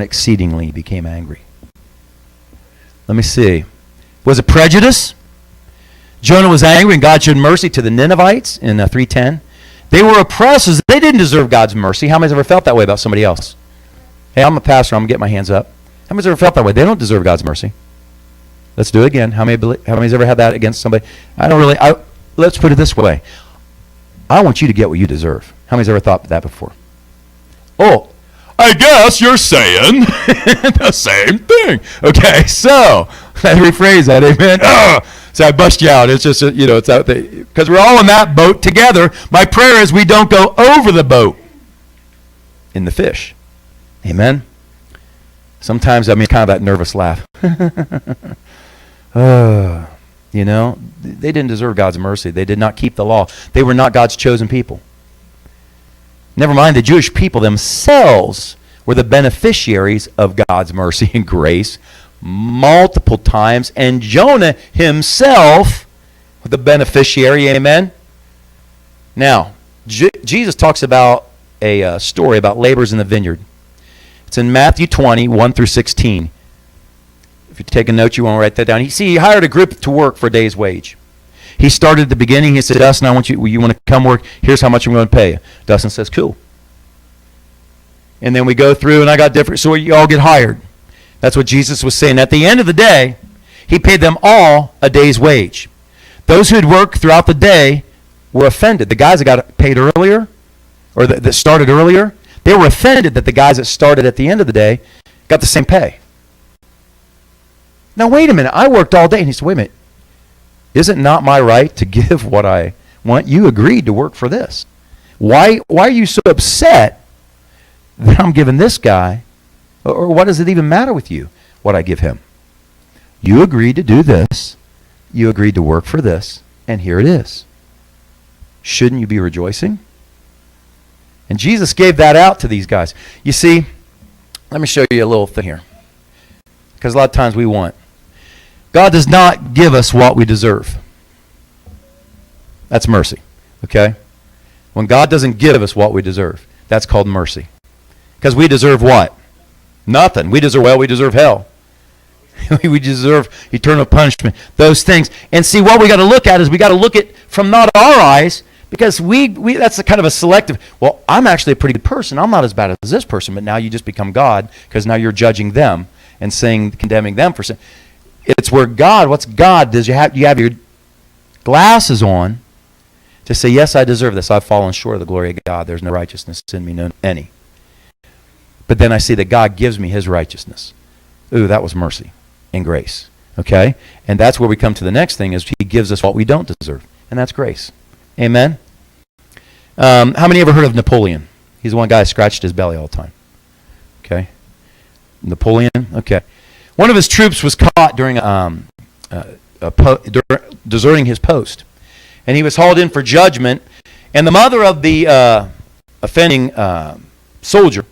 exceedingly became angry. Let me see. Was it prejudice? Jonah was angry and God showed mercy to the Ninevites in 3:10. They were oppressors. They didn't deserve God's mercy. How many's ever felt that way about somebody else? Hey, I'm a pastor. I'm going to get my hands up. How many's ever felt that way? They don't deserve God's mercy. Let's do it again. How many's ever had that against somebody? Let's put it this way. I want you to get what you deserve. How many's ever thought that before? Oh, I guess you're saying the same thing. Okay, so let's rephrase that. Amen. So I bust you out. It's just, it's out there. Because we're all in that boat together. My prayer is we don't go over the boat in the fish. Amen. Sometimes, kind of that nervous laugh. They didn't deserve God's mercy. They did not keep the law. They were not God's chosen people. Never mind, the Jewish people themselves were the beneficiaries of God's mercy and grace multiple times, and Jonah himself was the beneficiary. Amen. Now, Jesus talks about a story about laborers in the vineyard. It's in Matthew 20, 1 through 16. If you're taking notes, you want to write that down. He hired a group to work for a day's wage. He started at the beginning. He said, Dustin, you want to come work? Here's how much I'm going to pay you. Dustin says, cool. And then we go through, and I got different, so you all get hired. That's what Jesus was saying. At the end of the day, he paid them all a day's wage. Those who had worked throughout the day were offended. The guys that got paid earlier, or that started earlier, they were offended that the guys that started at the end of the day got the same pay. Now, wait a minute. I worked all day. And he said, wait a minute. Is it not my right to give what I want? You agreed to work for this. Why are you so upset that I'm giving this guy, or what does it even matter with you, what I give him? You agreed to do this. You agreed to work for this, and here it is. Shouldn't you be rejoicing? And Jesus gave that out to these guys. You see, let me show you a little thing here. Because a lot of times we want. God does not give us what we deserve. That's mercy, okay? When God doesn't give us what we deserve, that's called mercy. Because we deserve what? Nothing. We deserve hell. We deserve eternal punishment. Those things. And see, what we got to look at is we got to look at from not our eyes, because we that's a kind of a selective, well, I'm actually a pretty good person. I'm not as bad as this person, but now you just become God because now you're judging them and condemning them for sin. It's where God, what's God? You have your glasses on to say, yes, I deserve this. I've fallen short of the glory of God. There's no righteousness in me, none any. But then I see that God gives me his righteousness. Ooh, that was mercy and grace. Okay? And that's where we come to the next thing, is he gives us what we don't deserve. And that's grace. Amen? How many ever heard of Napoleon? He's the one guy who scratched his belly all the time. Okay? Napoleon? Okay. One of his troops was caught during deserting his post. And he was hauled in for judgment. And the mother of the offending soldier,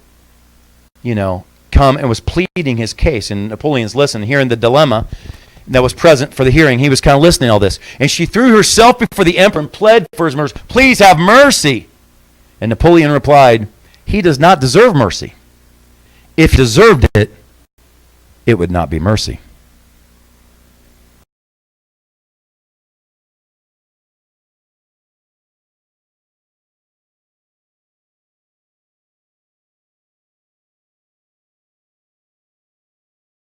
come and was pleading his case. And Napoleon's listening, hearing the dilemma that was present for the hearing. He was kind of listening to all this. And she threw herself before the emperor and pled for his mercy. Please have mercy. And Napoleon replied, he does not deserve mercy. If he deserved it, it would not be mercy.